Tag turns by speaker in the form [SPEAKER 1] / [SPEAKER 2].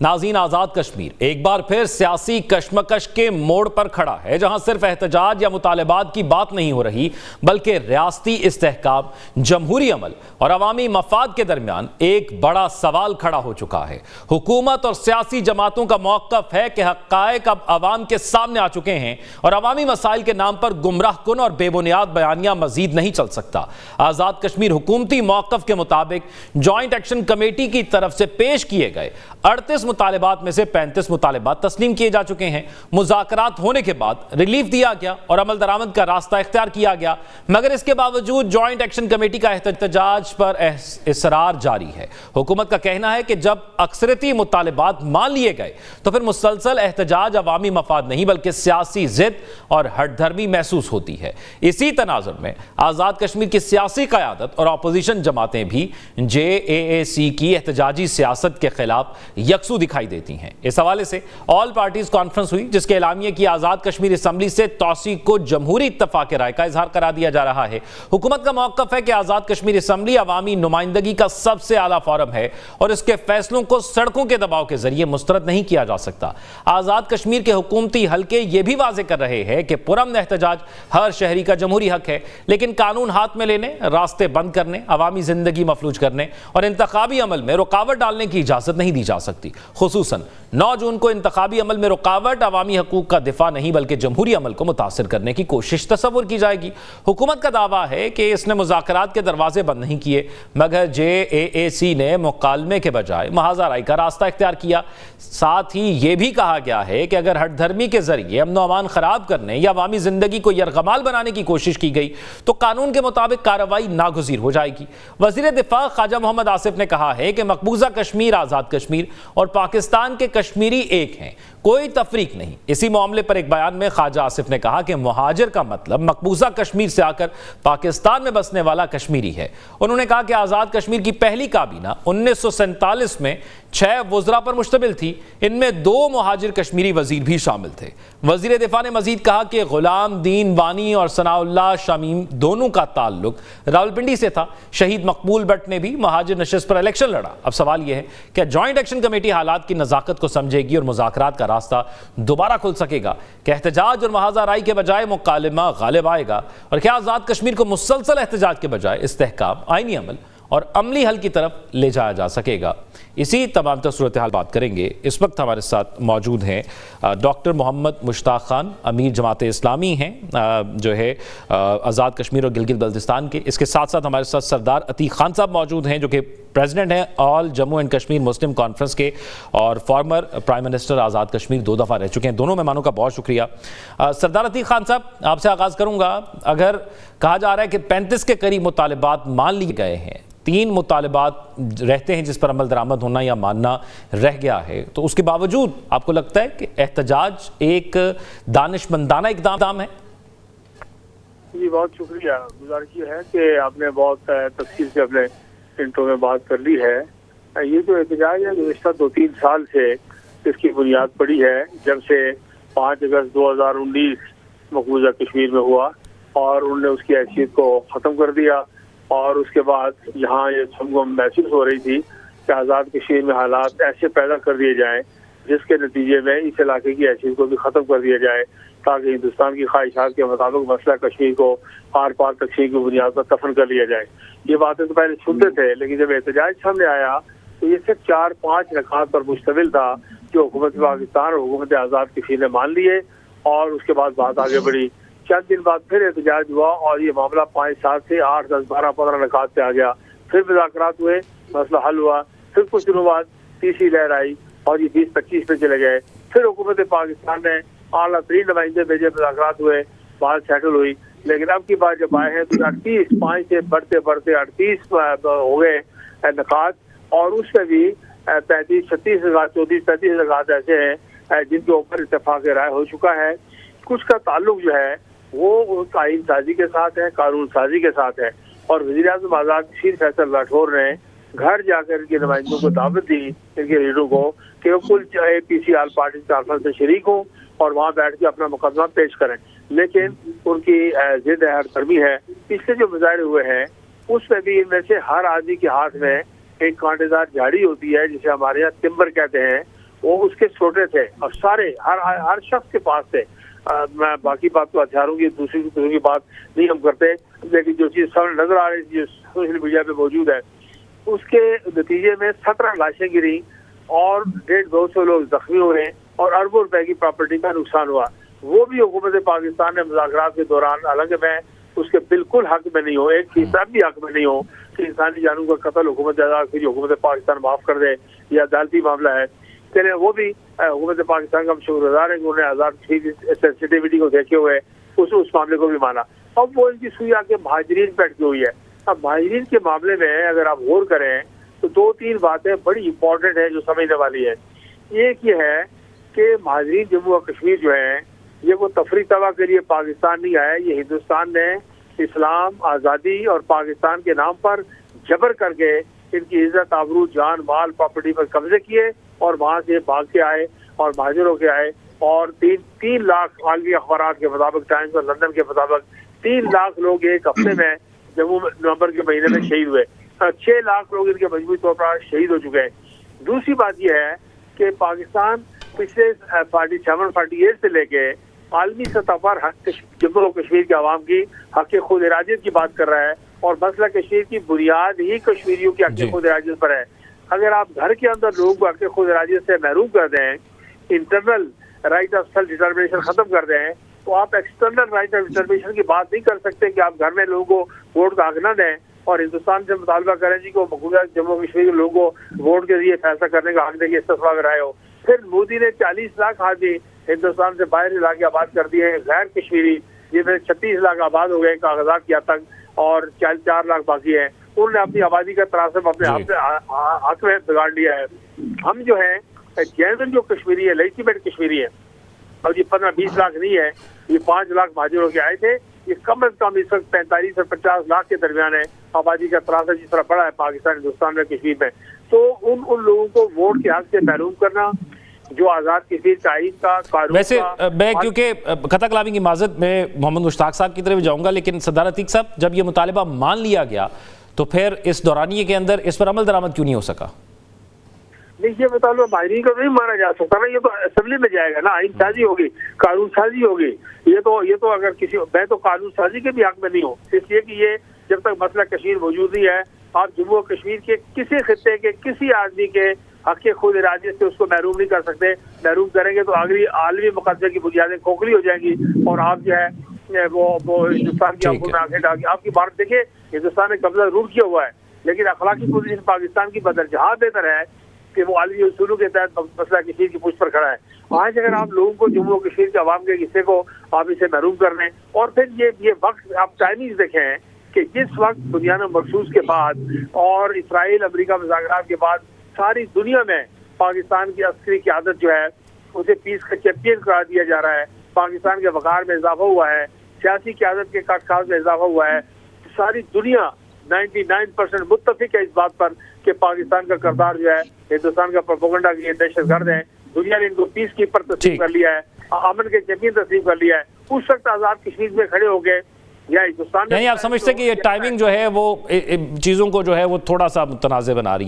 [SPEAKER 1] नाज़रीन, आज़ाद कश्मीर एक बार फिर सियासी कशमकश के मोड़ पर खड़ा है, जहां सिर्फ एहतजाज या मुतालबात की बात नहीं हो रही बल्कि रियासती इस्तेहकाम, जमहूरी अमल और अवामी मफाद के दरमियान एक बड़ा सवाल खड़ा हो चुका है। हुकूमत और सियासी जमातों का मौक़िफ़ है कि हक़ाइक़ अब अवाम के सामने आ चुके हैं और अवामी मसाइल के नाम पर गुमराह कुन और बेबुनियाद बयानिया मजीद नहीं चल सकता। आज़ाद कश्मीर हुकूमती मौक़िफ़ के मुताबिक जॉइंट एक्शन कमेटी की तरफ से पेश किए गए 38 मुतालबात में से 35 मुतालबात तस्लीम किए जा चुके हैं। मुज़ाकरात होने के बाद रिलीफ दिया गया और अमल दरामद का रास्ता इख्तियार किया गया, मगर इसके बावजूद जॉइंट एक्शन कमेटी का एहतजाज पर इसरार जारी है। हुकूमत का कहना है कि जब अक्सरती मुतालबात मान लिए गए तो फिर मुसलसल एहतजाज अवामी मफाद नहीं बल्कि सियासी जिद और हटधर्मी महसूस होती है। इसी तनाजुर में आज़ाद कश्मीर की सियासी क़यादत और अपोजिशन जमातें भी JAAC की एहतजाजी सियासत के खिलाफ यकसू दिखाई देती हैं। इस हवाले से ऑल पार्टीज कॉन्फ्रेंस हुई, जिसके एलामिये की आज़ाद कश्मीर असम्बली से तौसीक को जमहूरी इत्तफाक राय का इजहार करार दिया जा रहा है। हुकूमत का मौक़िफ़ है कि आज़ाद कश्मीर असम्बली अवामी नुमाइंदगी का सबसे आला फोरम है और इसके फैसलों को सड़कों के दबाव के जरिए मुस्तरद नहीं किया जा सकता। आज़ाद कश्मीर के हुकूमती हल्के ये भी वाज़े कर रहे हैं कि पुरअमन एहतजाज हर शहरी का जमहूरी हक है, लेकिन कानून हाथ में लेने, रास्ते बंद करने, अवामी जिंदगी मफलूज करने और इंतखाबी अमल में रुकावट डालने की इजाज़त नहीं दी जा सकती। खुसूसन 9 जून को इंतखाबी अमल में रुकावट अवामी हकूक का दिफा नहीं बल्कि जमहूरी अमल को मुतासिर करने की कोशिश तस्वुर की जाएगी। हुकूमत का दावा है कि इसने मुज़ाकरात के दरवाजे बंद नहीं किए, मगर JAAC ने मुकालमे के बजाय महाज़ाराई का रास्ता इख्तियार किया। साथ ही ये भी कहा गया है कि अगर हटधर्मी के जरिए अमन अमान खराब करने या अवामी जिंदगी को यरगमाल बनाने की कोशिश की गई तो कानून के मुताबिक कार्रवाई नागुज़ीर हो जाएगी। वज़ीर दिफा ख्वाजा मोहम्मद आसिफ ने कहा है कि मकबूजा कश्मीर, आज़ाद कश्मीर और पाकिस्तान के कश्मीरी एक हैं, कोई तफरीक नहीं। इसी मामले पर एक बयान में ख्वाजा आसिफ ने कहा कि मुहाजिर का मतलब मकबूजा कश्मीर से आकर पाकिस्तान में बसने वाला कश्मीरी है। उन्होंने कहा कि आज़ाद कश्मीर की पहली काबीना 1947 में 6 वज़रा पर मुश्तमिल थी, इनमें 2 मुहाजिर कश्मीरी वजीर भी शामिल थे। वज़ीर दिफा ने मजीद कहा कि गुलाम दीन वानी और सनाउल्लाह शमीम दोनों का ताल्लुक रावलपिंडी से था। शहीद मकबूल भट्ट ने भी मुहाजिर नशिस्त पर इलेक्शन लड़ा। अब सवाल यह है कि जॉइंट एक्शन कमेटी हालात की नज़ाकत को समझेगी और मुज़ाकरात का रास्ता दोबारा खुल सकेगा कि एहतजाज और महाज़ाराई के बजाय मुकालमा गालिब आएगा, और क्या आज़ाद कश्मीर को मुसलसल एहतजाज के बजाय इस्तेहकाम, आईनी अमल और अमली हल की तरफ ले जाया जा सकेगा। इसी तमाम सूरत हाल बात करेंगे। इस वक्त हमारे साथ मौजूद हैं डॉक्टर मोहम्मद मुश्ताक खान, अमीर जमात इस्लामी हैं जो है आज़ाद कश्मीर और गिलगित बल्तिस्तान के। इसके साथ साथ हमारे साथ सरदार अतीक खान साहब मौजूद हैं जो कि प्रेसिडेंट हैं all Jammu and Kashmir Muslim conference के और former prime minister Azad Kashmir 2 दफ़ा रह चुके हैं। दोनों मेहमानों का बहुत शुक्रिया। सरदार अतीक खान साहब, आपसे आगाज़ करूँगा। अगर कहा जा रहा है कि 35 के करीब मुतालबात मान लिए गए हैं, 3 मुतालबात रहते हैं जिस पर अमल दरामद होना या मानना रह गया है, तो उसके बावजूद आपको लगता है कि एहतजाज एक दानिशमंदाना इक़दाम है?
[SPEAKER 2] जी, बहुत शुक्रिया। गुजारिश ये है कि आपने बहुत तफसील से अपने इंट्रो में बात कर ली है। ये जो एहतजाज है गुज़श्ता 2-3 साल से इसकी बुनियाद पड़ी है, जब से 5 अगस्त 2019 मकबूजा कश्मीर में हुआ और उन्होंने उसकी हैसियत को ख़त्म कर दिया। और उसके बाद यहाँ ये हमको महसूस हो रही थी कि आज़ाद कश्मीर में हालात ऐसे पैदा कर दिए जाएं जिसके नतीजे में इस इलाके की हैसियत को भी ख़त्म कर दिया जाए, ताकि हिंदुस्तान की ख्वाहिशात के मुताबिक मसला कश्मीर को आर पार तकसीम की बुनियाद पर दफन कर लिया जाए। ये बातें तो पहले सुनते थे, लेकिन जब एहतजाज सामने आया तो ये सिर्फ 4-5 रकात पर मुश्तमिल था जो हुकूमत पाकिस्तान और हुकूमत आज़ाद कश्मीर ने मान लिए, और उसके बाद बात आगे बढ़ी। चंद दिन बाद फिर एहतजाज हुआ और ये मामला 5-7 से 8, 10, 12, 15 रकात पे आ गया। फिर मुज़ाकरात हुए, मसला हल हुआ। फिर कुछ दिनों बाद तीसरी लहर आई और ये 20-25 पे चले गए। फिर हुकूमत पाकिस्तान ने आला तरीन नुमाइंदे भेजे, मुज़ाकरात हुए, बात सेटल हुई। लेकिन अब की बात जब आए हैं तो 5 से बढ़ते बढ़ते 38 हो गए नकात, और उसमें भी 35-36 रकात, 34-35 रकात ऐसे हैं जिनके ऊपर इत्तेफाक राय हो चुका है। कुछ का ताल्लुक जो है वो आइन साजी के साथ है, कानून साजी के साथ है। और वज़ीर आज़म आज़ाद कश्मीर फैसल राठौर ने घर जाकर इनके नुमाइंदों को दावत दी, इनके लीडरों को, कि वो कुल APC ऑल पार्टी कॉन्फ्रेंस में शरीक हों और वहाँ बैठ के अपना मुकदमा पेश करें। लेकिन उनकी जिद है, हरदर्मी है। पिछले जो मुजाहरे हुए हैं उसमें भी इनमें से हर आदमी के हाथ में एक कांटेदार झाड़ी होती है जिसे हमारे यहाँ टिम्बर कहते हैं, وہ اس کے چھوٹے تھے اور سارے ہر شخص کے پاس تھے. میں باقی بات تو ہتھیاروں کی دوسری کی بات نہیں ہم کرتے, لیکن جو چیز سامنے نظر آ رہی ہے جو سوشل میڈیا پہ موجود ہے اس کے نتیجے میں 17 لاشیں گری اور 150-200 لوگ زخمی ہوئے اور اربوں روپے کی پراپرٹی کا نقصان ہوا. وہ بھی حکومت پاکستان نے مذاکرات کے دوران, حالانکہ میں اس کے بالکل حق میں نہیں ہوں, ایک فیصد بھی حق میں نہیں ہوں کہ انسانی جانوں کا قتل حکومت پاکستان معاف کر دے یا عدالتی معاملہ ہے, چلے وہ بھی حکومت پاکستان کا ہم شکر گزار ہیں کہ انہوں نے آزاد سینسٹیوٹی کو دیکھے ہوئے اس معاملے کو بھی مانا. اب وہ ان کی سوئی آ کے مہاجرین پہ اٹکی ہوئی ہے. اب مہاجرین کے معاملے میں اگر آپ غور کریں تو 2-3 باتیں بڑی امپورٹنٹ ہیں جو سمجھنے والی ہے. ایک یہ ہے کہ مہاجرین جموں و کشمیر جو ہیں یہ کوئی تفریح تباہ کے لیے پاکستان نہیں آئے, یہ ہندوستان نے اسلام, آزادی اور پاکستان کے نام پر جبر کر کے ان کی عزت, آبرو, جان, مال, پراپرٹی پر قبضے کیے اور وہاں سے بھاگ کے آئے اور مہاجر ہو کے آئے. اور 3 لاکھ عالمی اخبارات کے مطابق, ٹائمز اور لندن کے مطابق 3 لاکھ لوگ ایک ہفتے میں جموں نومبر کے مہینے میں شہید ہوئے. 6 لاکھ لوگ ان کے مجموعی طور پر شہید ہو چکے ہیں. دوسری بات یہ ہے کہ پاکستان پچھلے 47-48 سے لے کے عالمی سطح پر جموں و کشمیر کے عوام کی حق خود ارادیت کی بات کر رہا ہے اور مسئلہ کشمیر کی بنیاد ہی کشمیریوں کی حق خود ارادیت پر ہے. اگر آپ گھر کے اندر لوگوں کو حق خود ارادیت سے محروم کر دیں, internal right of self determination ختم کر دیں, تو آپ ایکسٹرنل رائٹ آف ڈٹرمنیشن کی بات نہیں کر سکتے کہ آپ گھر میں لوگوں کو ووٹ کا حق نہ دیں اور ہندوستان سے مطالبہ کریں جی کو مقبوضہ جموں کشمیر کے لوگوں کو ووٹ کے ذریعے فیصلہ کرنے کا حق دے کے استفاع میں رائے ہو. پھر مودی نے 40 لاکھ آدمی ہندوستان سے باہر علاقے آباد کر دیے ہیں غیر کشمیری, جن میں 36 لاکھ آباد ہو گئے کاغذات کی حد تک اور 4 لاکھ باقی ہیں. انہوں نے اپنی آبادی کا تناسب اپنے حق میں بگاڑ لیا ہے. ہم جو ہیں جینوین جو کشمیری ہے, لیجیٹمیٹ کشمیری ہے, اور یہ 15-20 لاکھ نہیں ہے, یہ 5 لاکھ مہاجر ہو کے آئے تھے. یہ کم از کم اس وقت 45 اور 50 لاکھ کے درمیان ہے آبادی کا تناسب جس طرح بڑا ہے پاکستان, ہندوستان میں, کشمیر میں. تو ان لوگوں کو ووٹ کے حق سے محروم کرنا, جو آزاد کشمیر کا آئین کا قانون.
[SPEAKER 1] ویسے میں کیونکہ خطا کلامی کی معذرت میں محمد مشتاق صاحب کی طرف جاؤں گا, لیکن سردار عتیق صاحب جب یہ مطالبہ مان لیا گیا تو پھر اس دورانیے کے اندر اس پر عمل درآمد کیوں نہیں ہو سکا؟
[SPEAKER 2] نہیں, یہ مطالبہ ماہرین کا نہیں مانا جا سکتا نا, یہ تو اسمبلی میں جائے گا نا, آئین سازی ہوگی, قانون سازی ہوگی. یہ تو اگر کسی, میں تو قانون سازی کے بھی حق میں نہیں ہوں, اس لیے کہ یہ جب تک مسئلہ کشمیر موجود نہیں ہے آپ جموں و کشمیر کے کسی خطے کے کسی آدمی کے حق خود ارادیت سے اس کو محروم نہیں کر سکتے. محروم کریں گے تو عالمی مقدمے کی بنیادیں کھوکھلی ہو جائیں گی اور آپ جو ہے وہ ہندوستان کی آنکھوں میں آنکھیں ڈال کے آپ کی بات دیکھیں, ہندوستان نے قبضہ ضرور کیا ہوا ہے لیکن اخلاقی پوزیشن پاکستان کی بدرجہاں بہتر ہے کہ وہ عالمی اصولوں کے تحت مسئلہ کشمیر کی پوچھ پر کھڑا ہے. آج اگر آپ لوگوں کو جموں و کشمیر کے عوام کے حصے کو آپ اسے محروم کر لیں, اور پھر یہ وقت آپ ٹائمنگ دیکھیں کہ جس وقت بنیادی مخصوص کے بعد اور اسرائیل امریکہ مذاکرات کے بعد ساری دنیا میں پاکستان کی عسکری قیادت جو ہے اسے پیس کا چیمپئن قرار دیا جا رہا ہے, پاکستان کے وقار میں اضافہ ہوا ہے, سیاسی قیادت کے کاغذ میں اضافہ ہوا ہے, ساری دنیا 99% متفق ہے اس بات پر کہ پاکستان کا کردار جو ہے ہندوستان کا پروپیگنڈا کی دہشت گرد ہے. دنیا نے ان کو پیس کیپر تسلیم کر لیا ہے, امن کے چیمپئن تسلیم کر لیا ہے. اس وقت آزاد کشمیر میں کھڑے ہو گئے یا ہندوستان,
[SPEAKER 1] یعنی آپ سمجھتے کہ یہ ٹائمنگ جو ہے وہ چیزوں کو جو ہے وہ تھوڑا سا متنازع بنا رہی ہے.